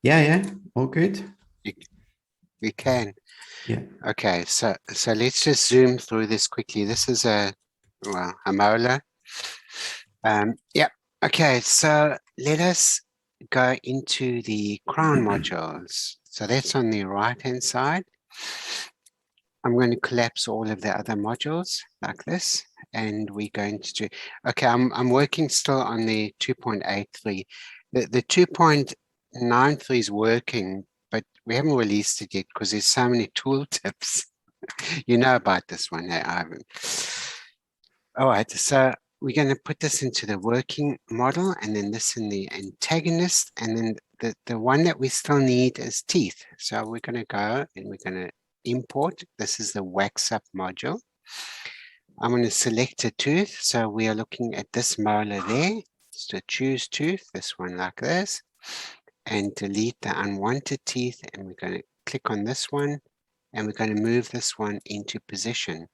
Yeah, all good. You, we can. Yeah. Okay, so let's just zoom through this quickly. This is a molar. Yeah. Okay, so let us go into the crown modules. So that's on the right-hand side. I'm going to collapse all of the other modules like this, and we're going to do. Okay, I'm working still on the 2.83. The 2.93 is working, but we haven't released it yet because there's so many tooltips. You know about this one, hey, Ivan. All right, so we're going to put this into the working model and then this in the antagonist. And then the one that we still need is teeth. So we're going to go and we're going to import. This is the wax up module. I'm going to select a tooth. So we are looking at this molar there. So choose tooth, this one like this, and delete the unwanted teeth. And we're going to click on this one and we're going to move this one into position.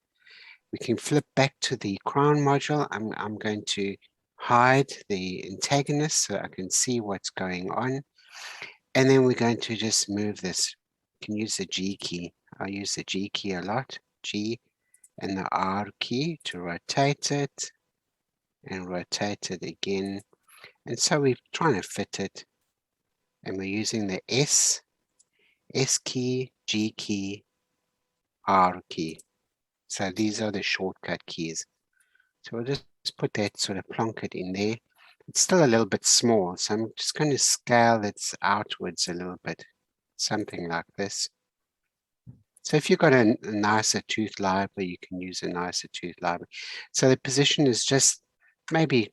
We can flip back to the crown module. I'm going to hide the antagonist so I can see what's going on. And then we're going to just move this. You can use the G key. I use the G key a lot. G and the R key to rotate it and rotate it again. And so we're trying to fit it. And we're using the S key, G key, R key. So these are the shortcut keys. So we'll just put that, sort of plonk it in there. It's still a little bit small, so I'm just going to scale it outwards a little bit, something like this. So if you've got a nicer tooth library, you can use a nicer tooth library. So the position is just maybe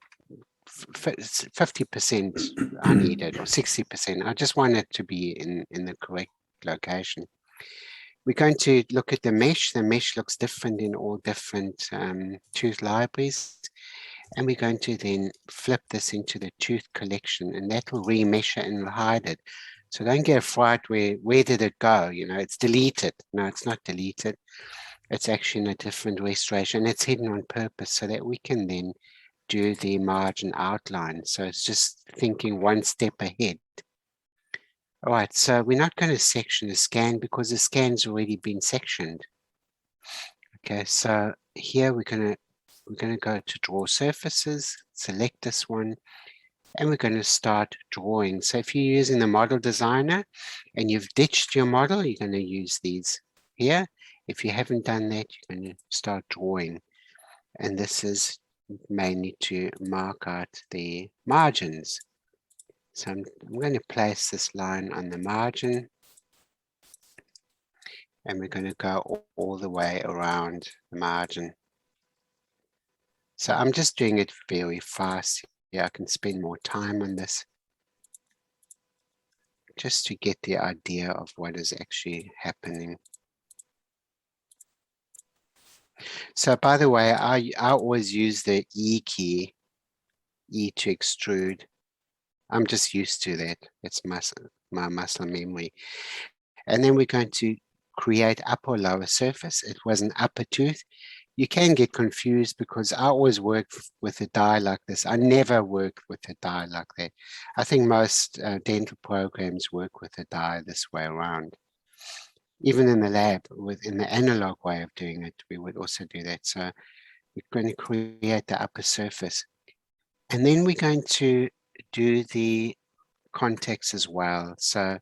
50% I need it, or 60%. I just want it to be in the correct location. We're going to look at the mesh. The mesh looks different in all different tooth libraries. And we're going to then flip this into the tooth collection, and that will remesh it and hide it. So don't get a fright where did it go? You know, it's deleted. No, it's not deleted. It's actually in a different restoration. It's hidden on purpose so that we can then do the margin outline. So it's just thinking one step ahead. All right, so we're not going to section the scan because the scan's already been sectioned. Okay, so here we're going to go to draw surfaces, select this one, and we're going to start drawing. So if you're using the model designer and you've ditched your model, you're going to use these here. If you haven't done that, you're going to start drawing. And this is mainly to mark out the margins. So I'm going to place this line on the margin, and we're going to go all the way around the margin. So I'm just doing it very fast. Yeah, I can spend more time on this just to get the idea of what is actually happening. So by the way, I always use the E key, E to extrude. I'm just used to that. It's my muscle memory. And then we're going to create upper or lower surface. It was an upper tooth. You can get confused because I always work with a die like this. I never work with a die like that. I think most dental programs work with a die this way around. Even in the lab, in the analog way of doing it, we would also do that. So we're going to create the upper surface. And then we're going to do the context as well. So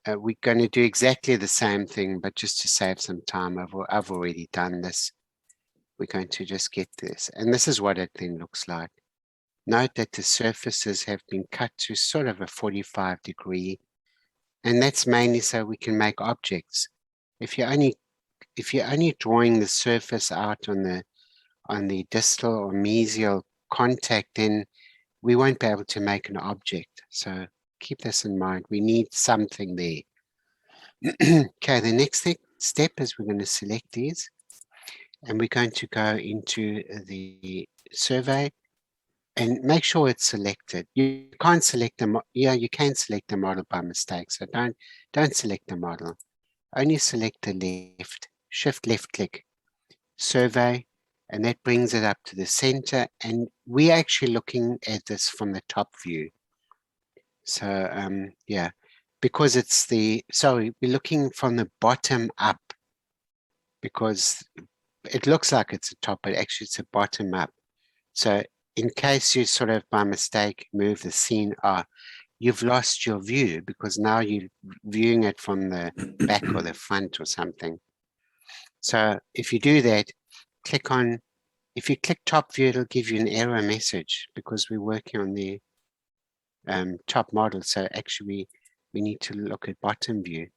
we're going to do exactly the same thing, but just to save some time, I've already done this. We're going to just get this. And this is what it then looks like. Note that the surfaces have been cut to sort of a 45 degree. And that's mainly so we can make objects. If you're only drawing the surface out on the distal or mesial contact, then we won't be able to make an object. So keep this in mind. We need something there. Okay, the next step is we're going to select these, and we're going to go into the survey and make sure it's selected. You can't select the you can select the model by mistake, so don't select the model. Only select the left, shift left click, survey, and that brings it up to the center. And we're actually looking at this from the top view. So yeah, because it's the, sorry, we're looking from the bottom up, because it looks like it's a top, but actually it's a bottom up. So in case you sort of by mistake move the scene, you've lost your view because now you're viewing it from the back or the front or something. So if you do that, click on, if you click top view, it'll give you an error message because we're working on the top model. So actually we need to look at bottom view.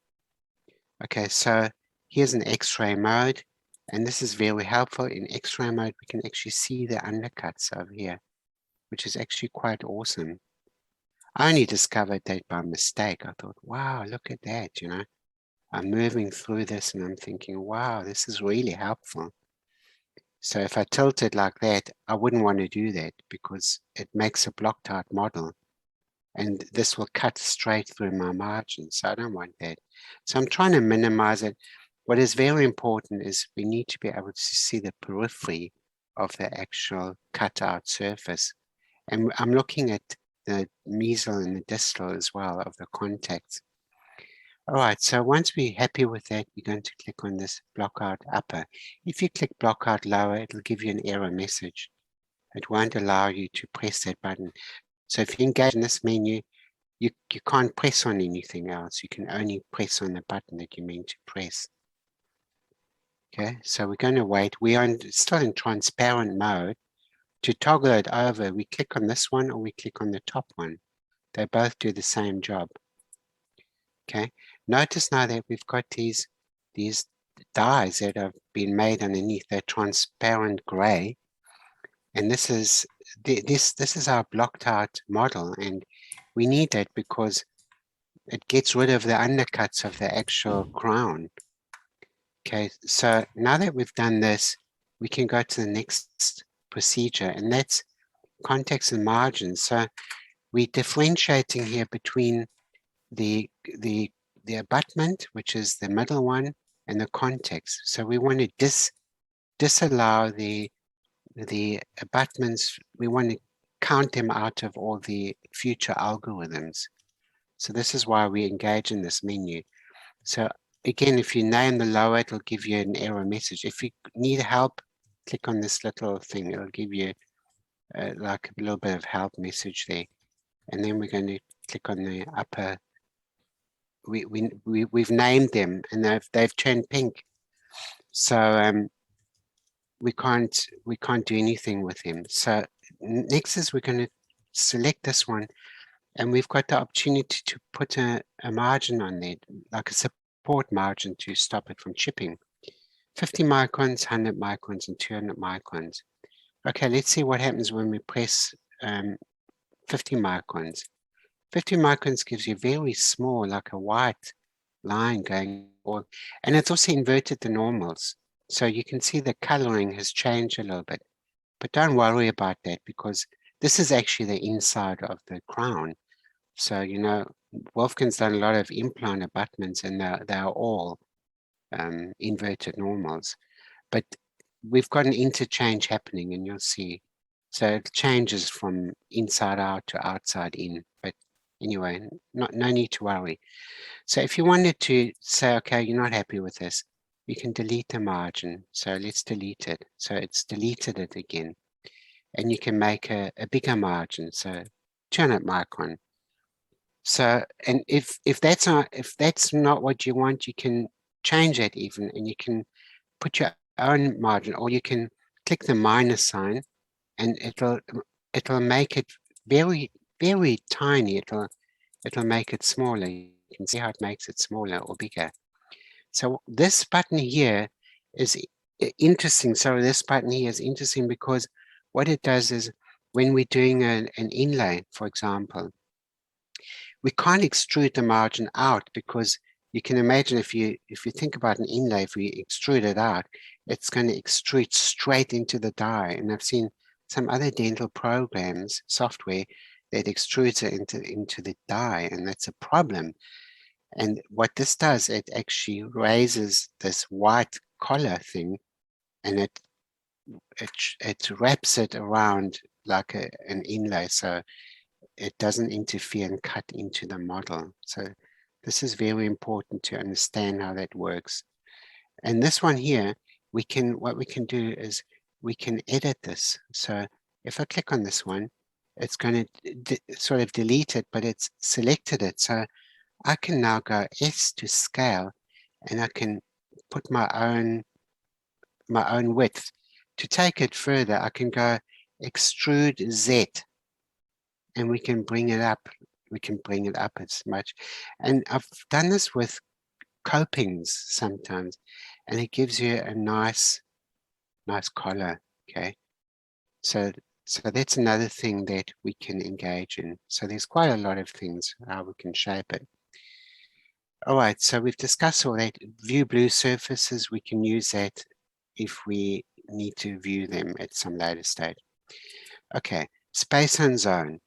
Okay, so here's an X-ray mode, and this is very helpful. In X-ray mode, we can actually see the undercuts over here, which is actually quite awesome. I only discovered that by mistake. I thought, wow, look at that, you know. I'm moving through this and I'm thinking, wow, this is really helpful. So if I tilt it like that, I wouldn't want to do that because it makes a blocked out model. And this will cut straight through my margin. So I don't want that. So I'm trying to minimize it. What is very important is we need to be able to see the periphery of the actual cutout surface. And I'm looking at the mesial and the distal as well of the contacts. All right, so once we're happy with that, we're going to click on this block out upper. If you click block out lower, it'll give you an error message. It won't allow you to press that button. So if you engage in this menu, you can't press on anything else. You can only press on the button that you mean to press. Okay, so we're going to wait. We are still in transparent mode. To toggle it over, we click on this one or we click on the top one. They both do the same job. Okay, notice now that we've got these dyes that have been made underneath. They're transparent gray, and this is our blocked out model, and we need that because it gets rid of the undercuts of the actual crown. Okay, so now that we've done this, we can go to the next procedure, and that's context and margins. So we're differentiating here between the abutment, which is the middle one, and the context. So we want to disallow the abutments. We want to count them out of all the future algorithms. So this is why we engage in this menu. So again, if you name the lower, it'll give you an error message. If you need help, click on this little thing. It'll give you like a little bit of help message there. And then we're going to click on the upper. We've named them and they've turned pink. So we can't do anything with them. So next is we're going to select this one, and we've got the opportunity to put a margin on there, like a support margin to stop it from chipping. 50 microns, 100 microns, and 200 microns. Okay, let's see what happens when we press 50 microns. 50 microns gives you very small, like a white line going on, and it's also inverted the normals. So you can see the coloring has changed a little bit, but don't worry about that because this is actually the inside of the crown. So, you know, Wolfgang's done a lot of implant abutments and they're all inverted normals, but we've got an interchange happening and you'll see. So it changes from inside out to outside in, but anyway, no need to worry. So if you wanted to say, okay, you're not happy with this, you can delete the margin. So let's delete it. So it's deleted it again. And you can make a bigger margin. So 200 micron. So, and if that's not what you want, you can change that even, and you can put your own margin, or you can click the minus sign, and it'll make it very, very tiny. It'll make it smaller. You can see how it makes it smaller or bigger. So this button here is interesting. So this button here is interesting because what it does is when we're doing an inlay, for example, we can't extrude the margin out because you can imagine if you think about an inlay, if we extrude it out, it's going to extrude straight into the die. And I've seen some other dental programs, software, that extrudes it into the die, and that's a problem. And what this does, it actually raises this white collar thing, and it wraps it around like an inlay, so it doesn't interfere and cut into the model. So This is very important to understand how that works. And this one here, what we can do is we can edit this. So if I click on this one, it's going to sort of delete it, but it's selected it. So I can now go S to scale, and I can put my own width. To take it further, I can go extrude Z, and we can bring it up. We can bring it up as much. And I've done this with copings sometimes, and it gives you a nice color. Okay, so that's another thing that we can engage in. So there's quite a lot of things how we can shape it. All right, so we've discussed all that. View blue surfaces, we can use that if we need to view them at some later stage. Okay, space and zone.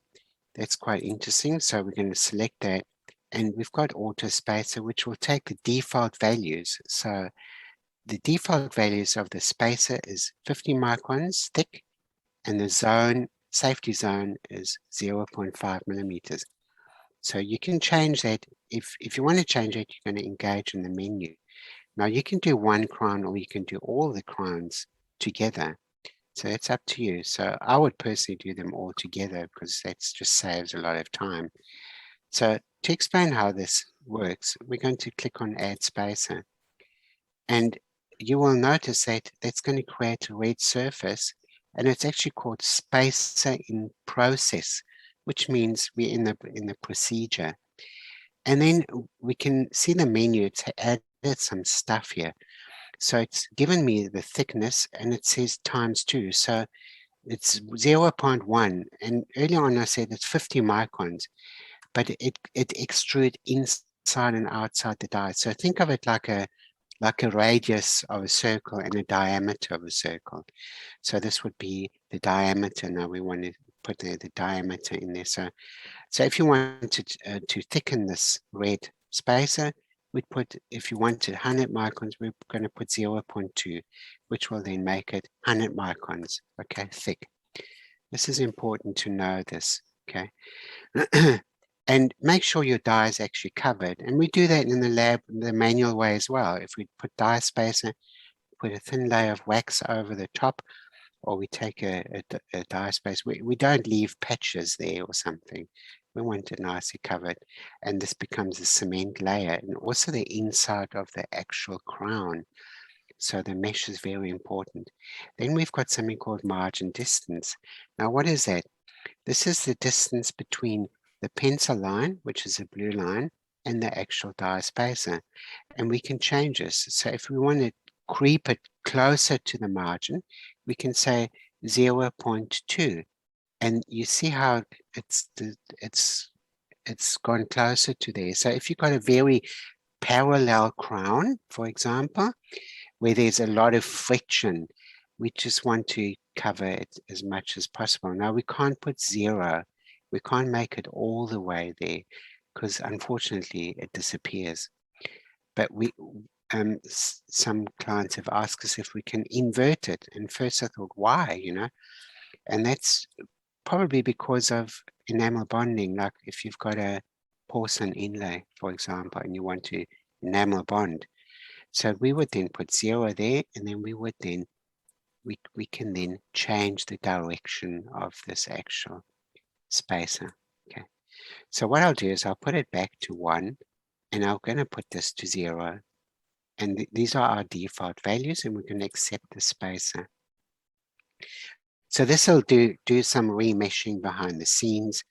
That's quite interesting. So we're going to select that, and we've got auto spacer, which will take the default values. So the default values of the spacer is 50 microns thick, and the zone, safety zone, is 0.5 millimeters. So you can change that. If you want to change it, you're going to engage in the menu. Now you can do one crown, or you can do all the crowns together. So it's up to you. So I would personally do them all together because that just saves a lot of time. So to explain how this works, we're going to click on Add Spacer. And you will notice that that's going to create a red surface, and it's actually called Spacer in Process, which means we're in the procedure. And then we can see the menu. It's added some stuff here. So it's given me the thickness, and it says ×2. So it's 0.1. And earlier on I said it's 50 microns, but it extrudes inside and outside the die. So think of it like a radius of a circle and a diameter of a circle. So this would be the diameter. Now we want to put the diameter in there. So if you wanted to thicken this red spacer, we'd put, if you wanted 100 microns, we're going to put 0.2, which will then make it 100 microns, okay, thick. This is important to know this, okay? And make sure your die is actually covered. And we do that in the lab in the manual way as well. If we put die spacer, put a thin layer of wax over the top, or we take a die space, we don't leave patches there or something. We want it nicely covered. And this becomes a cement layer, and also the inside of the actual crown. So the mesh is very important. Then we've got something called margin distance. Now, what is that? This is the distance between the pencil line, which is a blue line, and the actual die spacer. And we can change this. So if we want to creep it closer to the margin, we can say 0.2. And you see how it's gone closer to there. So if you've got a very parallel crown, for example, where there's a lot of friction, we just want to cover it as much as possible. Now we can't put 0. We can't make it all the way there because unfortunately it disappears. But some clients have asked us if we can invert it. And first I thought, why, And that's probably because of enamel bonding. Like if you've got a porcelain inlay, for example, and you want to enamel bond. So we would then put 0 there, and then we would then, we can then change the direction of this actual spacer. Okay. So what I'll do is I'll put it back to 1, and I'm going to put this to 0. And these are our default values, and we're going to accept the spacer. So this will do some remeshing behind the scenes,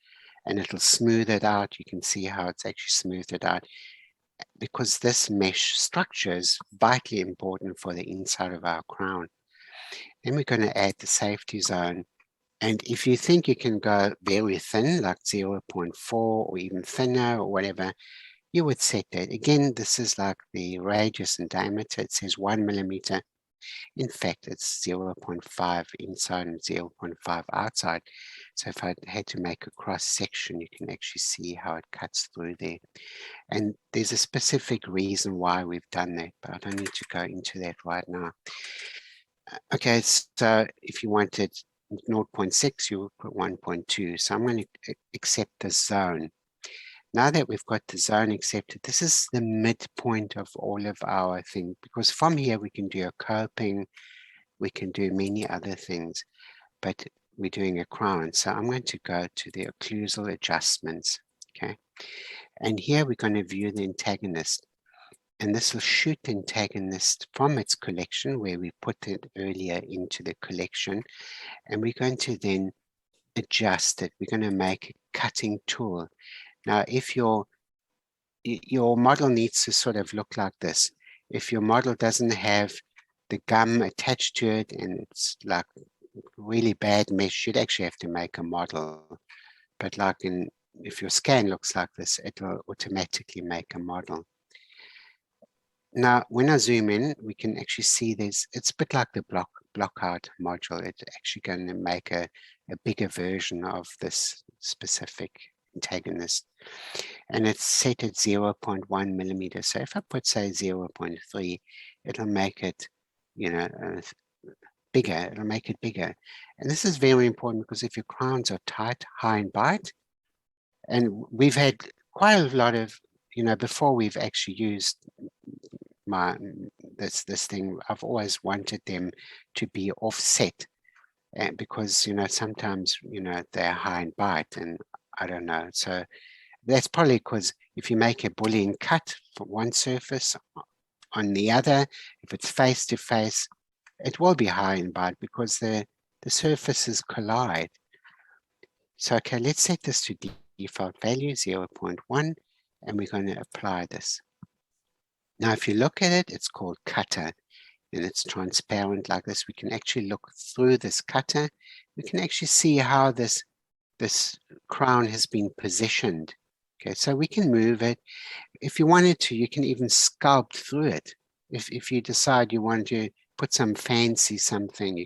and it'll smooth it out. You can see how it's actually smoothed it out, because this mesh structure is vitally important for the inside of our crown. Then we're going to add the safety zone. And if you think you can go very thin, like 0.4 or even thinner or whatever, you would set that. Again, this is like the radius and diameter. It says 1 millimeter. In fact, it's 0.5 inside and 0.5 outside. So if I had to make a cross section, you can actually see how it cuts through there. And there's a specific reason why we've done that, but I don't need to go into that right now. Okay, so if you wanted 0.6, you would put 1.2. So I'm going to accept this zone. now that we've got the zone accepted, this is the midpoint of all of our thing, because from here we can do a coping, we can do many other things, but we're doing a crown. So I'm going to go to the occlusal adjustments, okay? And here we're going to view the antagonist. And this will shoot the antagonist from its collection where we put it earlier into the collection. And we're going to then adjust it. We're going to make a cutting tool. Now, if your model needs to sort of look like this, if your model doesn't have the gum attached to it and it's like really bad mesh, you'd actually have to make a model. But like if your scan looks like this, it will automatically make a model. Now, when I zoom in, we can actually see it's a bit like the blockout module. It's actually going to make a bigger version of this specific antagonist. And it's set at 0.1 millimeters. So if I put, say, 0.3, it'll make it, bigger. It'll make it bigger. And this is very important because if your crowns are tight, high and bite, and we've had quite a lot of, before we've actually used this thing, I've always wanted them to be offset, and because sometimes they're high and bite, and I don't know. So that's probably because if you make a Boolean cut for one surface on the other, if it's face to face, it will be high and bite because the surfaces collide. So okay, let's set this to default value 0.1, and we're going to apply this. Now, if you look at it, it's called cutter, and it's transparent like this. We can actually look through this cutter. We can actually see how this crown has been positioned. Okay, so we can move it. If you wanted to, you can even sculpt through it. If you decide you want to put some fancy something, you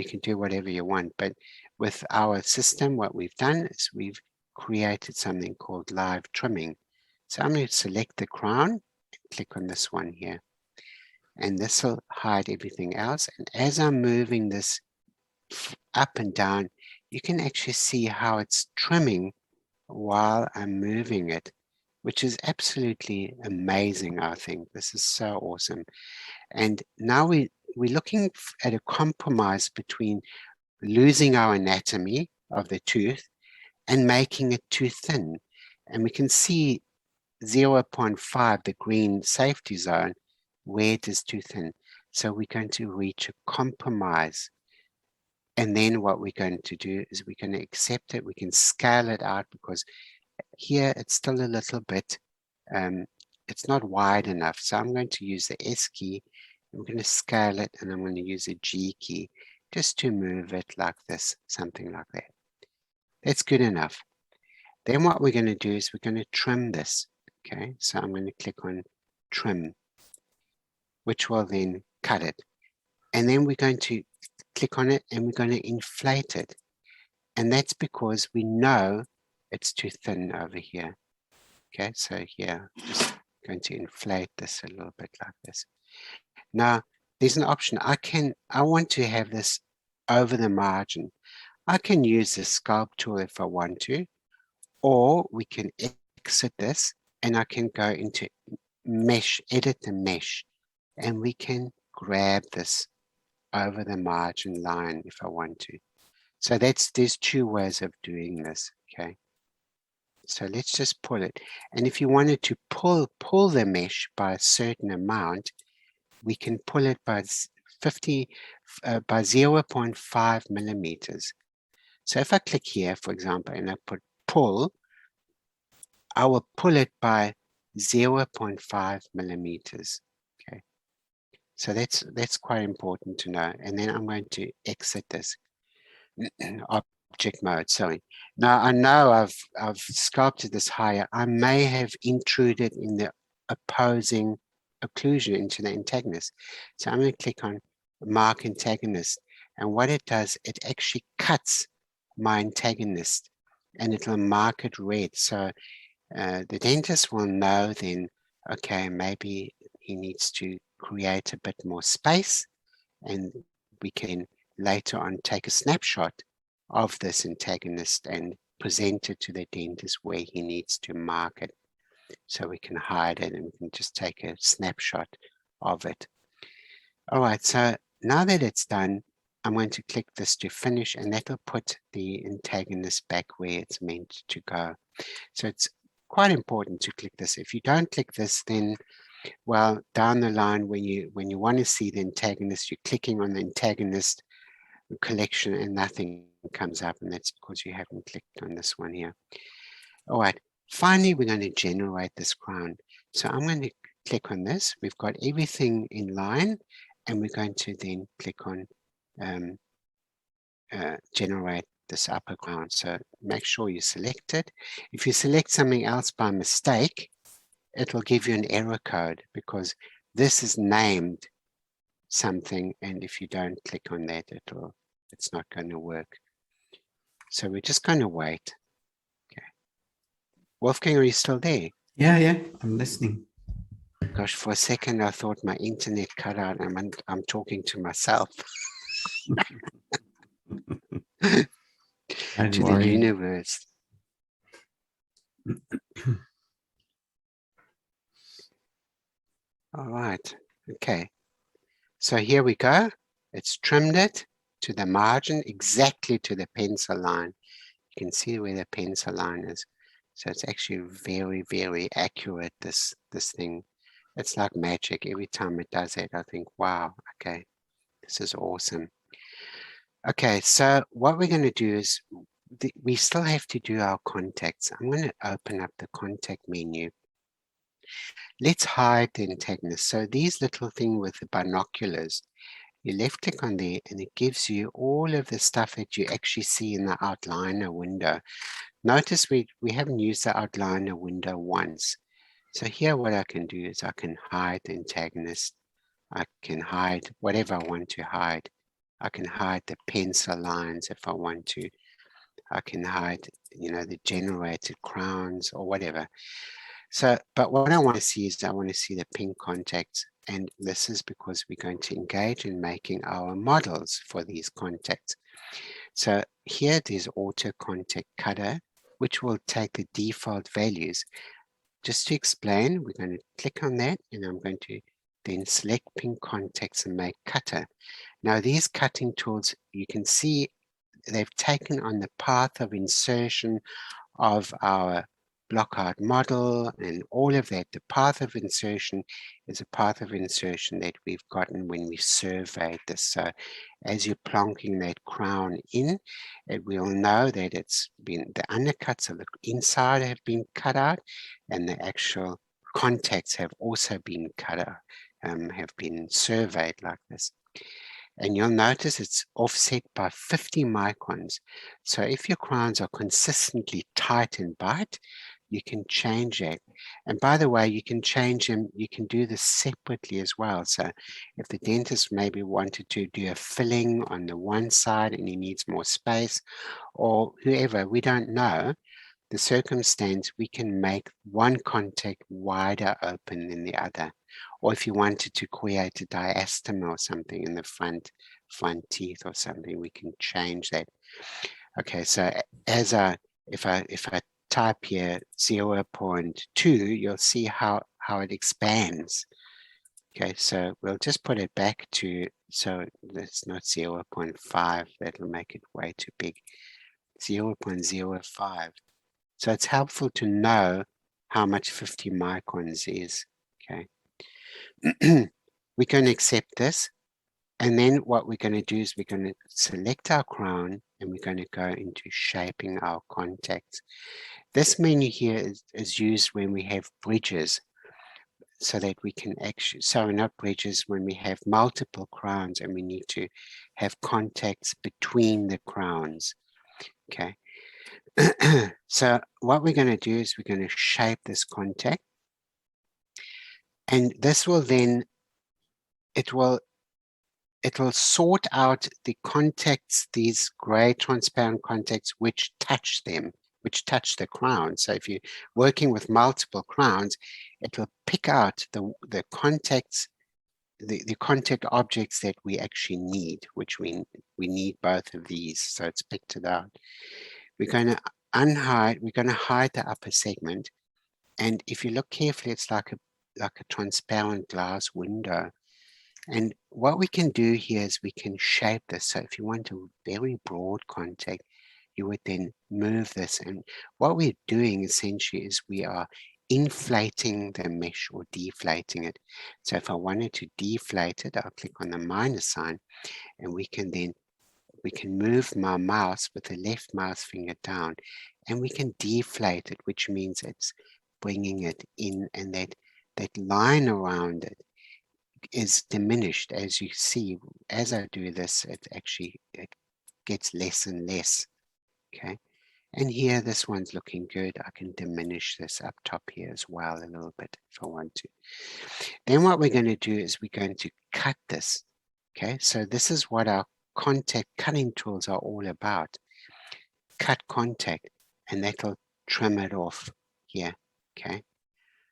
can do whatever you want. But with our system, what we've done is we've created something called live trimming. So I'm going to select the crown, click on this one here, and this will hide everything else. And as I'm moving this up and down, you can actually see how it's trimming while I'm moving it, which is absolutely amazing. I think this is so awesome. And now we're looking at a compromise between losing our anatomy of the tooth and making it too thin. And we can see 0.5, the green safety zone, where it is too thin. So we're going to reach a compromise. And then what we're going to do is we're going to accept it. We can scale it out because here it's still a little bit, it's not wide enough. So I'm going to use the S key. I'm going to scale it, and I'm going to use a G key just to move it like this, something like that. That's good enough. Then what we're going to do is we're going to trim this. Okay, so I'm going to click on trim, which will then cut it. And then we're going to click on it and we're going to inflate it. And that's because we know it's too thin over here. Okay, so here, I'm just going to inflate this a little bit like this. Now, there's an option. I want to have this over the margin. I can use the sculpt tool if I want to, or we can exit this and I can go into mesh, edit the mesh, and we can grab this over the margin line if I want to. So there's two ways of doing this, okay? So let's just pull it. And if you wanted to pull the mesh by a certain amount, we can pull it by 0.5 millimeters. So if I click here, for example, and I put pull, I will pull it by 0.5 millimeters. Okay, so that's quite important to know. And then I'm going to exit this object mode. Sorry. Now I know I've sculpted this higher. I may have intruded in the opposing occlusion into the antagonist. So I'm going to click on mark antagonist, and what it does, it actually cuts my antagonist, and it'll mark it red. So the dentist will know then, okay, maybe he needs to create a bit more space, and we can later on take a snapshot of this antagonist and present it to the dentist where he needs to mark it. So we can hide it and we can just take a snapshot of it. All right, so now that it's done, I'm going to click this to finish, and that'll put the antagonist back where it's meant to go. So it's quite important to click this. If you don't click this, then, well, down the line, when you want to see the antagonist, you're clicking on the antagonist collection and nothing comes up, and that's because you haven't clicked on this one here. All right, finally, we're going to generate this crown. So I'm going to click on this. We've got everything in line, and we're going to then click on generate this upper crown. So make sure you select it. If you select something else by mistake, it will give you an error code because this is named something, and if you don't click on that, it's not going to work. So we're just going to wait. Okay. Wolfgang, are you still there? Yeah, I'm listening. Gosh, for a second I thought my internet cut out and I'm talking to myself. Don't to worry. the universe. All right. Okay. So here we go. It's trimmed it to the margin, exactly to the pencil line. You can see where the pencil line is. So it's actually very, very accurate, this thing. It's like magic. Every time it does it, I think, wow, okay, this is awesome. Okay, so what we're going to do is we still have to do our contacts. I'm going to open up the contact menu. Let's hide the antagonist. So these little thing with the binoculars, you left click on there and it gives you all of the stuff that you actually see in the outliner window. Notice we haven't used the outliner window once. So here what I can do is I can hide the antagonist. I can hide whatever I want to hide. I can hide the pencil lines if I want to. I can hide, the generated crowns or whatever. So, but what I want to see is I want to see the pink contacts. And this is because we're going to engage in making our models for these contacts. So here there's auto contact cutter, which will take the default values. Just to explain, we're going to click on that and I'm going to then select pink contacts and make cutter. Now these cutting tools, you can see they've taken on the path of insertion of our block art model and all of that. The path of insertion is a path of insertion that we've gotten when we surveyed this. So as you're plonking that crown in, it will know that it's been, the undercuts of the inside have been cut out and the actual contacts have also been cut out, have been surveyed like this. And you'll notice it's offset by 50 microns. So if your crowns are consistently tight and bite, you can change that. And by the way, you can change them, you can do this separately as well. So if the dentist maybe wanted to do a filling on the one side and he needs more space, or whoever, we don't know the circumstance, we can make one contact wider open than the other. Or if you wanted to create a diastema or something in the front teeth or something, we can change that. Okay, so as if I type here 0.2, you'll see how it expands. Okay, so we'll just put it back to, so that's not 0.5, that'll make it way too big. 0.05. So it's helpful to know how much 50 microns is. Okay. We're going to accept this. And then what we're going to do is we're going to select our crown and we're going to go into shaping our contacts. This menu here is used when we have bridges so that we can actually, sorry, not bridges, when we have multiple crowns and we need to have contacts between the crowns. Okay. So what we're going to do is we're going to shape this contact. And this will then, it will sort out the contacts, these gray transparent contacts, which touch them, which touch the crown. So if you're working with multiple crowns, it will pick out the contacts, the contact objects that we actually need, which we need both of these. So it's picked it out. We're going to unhide, we're going to hide the upper segment. And if you look carefully, it's like a transparent glass window. And what we can do here is we can shape this. So if you want a very broad contact, you would then move this. And what we're doing essentially is we are inflating the mesh or deflating it. So if I wanted to deflate it, I'll click on the minus sign, and we can move my mouse with the left mouse finger down, and we can deflate it, which means it's bringing it in, and that line around it is diminished. As you see, as I do this, it gets less and less. Okay, and here this one's looking good. I can diminish this up top here as well a little bit if I want to. Then what we're going to do is we're going to cut this. Okay, so this is what our contact cutting tools are all about. Cut contact, and that'll trim it off here. Okay,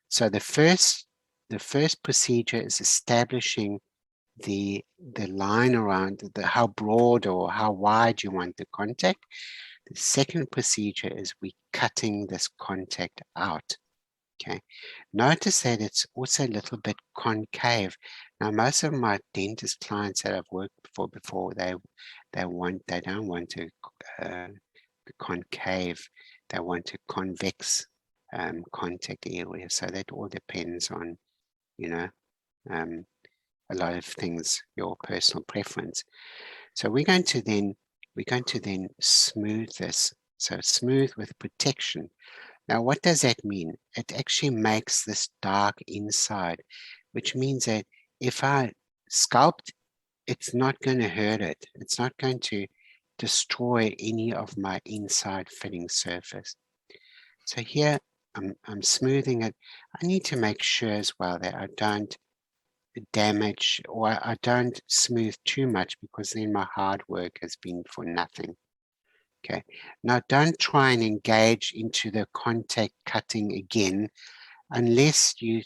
so the first procedure is establishing the line around how broad or how wide you want the contact. The second procedure is we cutting this contact out. Okay, notice that it's also a little bit concave. Now, most of my dentist clients that I've worked for before, they don't want to concave, they want a convex contact area. So that all depends on, you know, a lot of things, your personal preference. So we're going to then smooth this. So smooth with protection. Now, what does that mean? It actually makes this dark inside, which means that if I sculpt, it's not going to hurt it. It's not going to destroy any of my inside fitting surface. So here I'm smoothing it. I need to make sure as well that I don't damage, or I don't smooth too much, because then my hard work has been for nothing. Okay, now don't try and engage into the contact cutting again unless you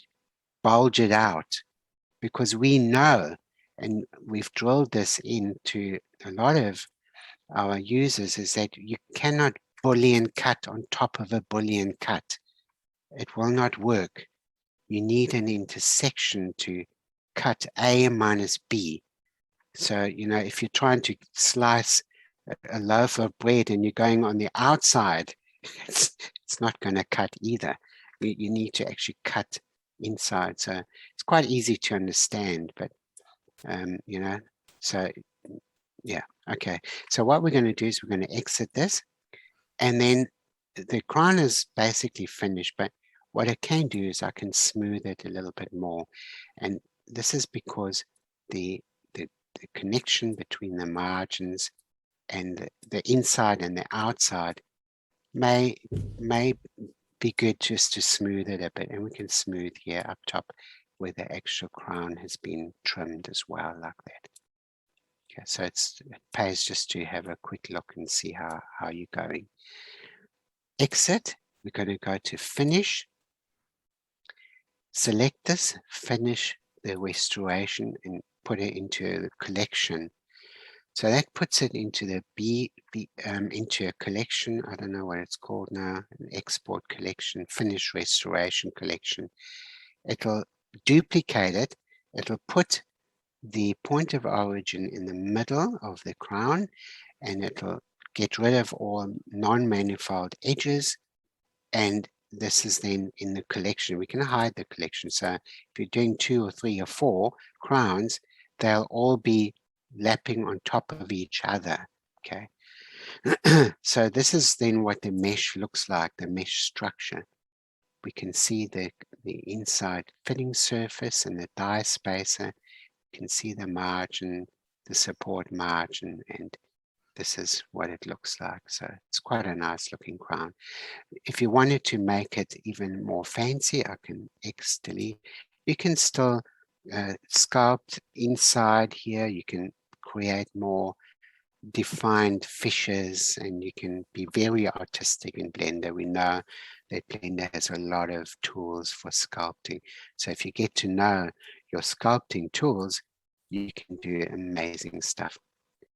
bulge it out, because we know, and we've drilled this into a lot of our users, is that you cannot Boolean cut on top of a Boolean cut. It will not work. You need an intersection to cut A minus B. So, you know, if you're trying to slice a loaf of bread and you're going on the outside, it's not going to cut either. You need to actually cut inside. So it's quite easy to understand, but, you know, so yeah, okay. So what we're going to do is we're going to exit this, and then the crown is basically finished, but what I can do is I can smooth it a little bit more. And this is because the connection between the margins and the inside and the outside may be good just to smooth it a bit. And we can smooth here up top where the extra crown has been trimmed as well, like that. Okay, so it pays just to have a quick look and see how you're going. Exit, we're going to go to finish. Select this, finish the restoration, and put it into the collection. So that puts it into the into a collection. I don't know what it's called now, an export collection, finish restoration collection. It'll duplicate it. It'll put the point of origin in the middle of the crown, and it'll get rid of all non-manifold edges. And this is then in the collection. We can hide the collection. So if you're doing 2 or 3 or 4 crowns, they'll all be lapping on top of each other. Okay. So this is then what the mesh looks like, the mesh structure. We can see the inside fitting surface and the die spacer. You can see the margin, the support margin, and this is what it looks like. So it's quite a nice looking crown. If you wanted to make it even more fancy, I can delete. You can still sculpt inside here. You can create more defined fissures, and you can be very artistic in Blender. We know that Blender has a lot of tools for sculpting. So if you get to know your sculpting tools, you can do amazing stuff.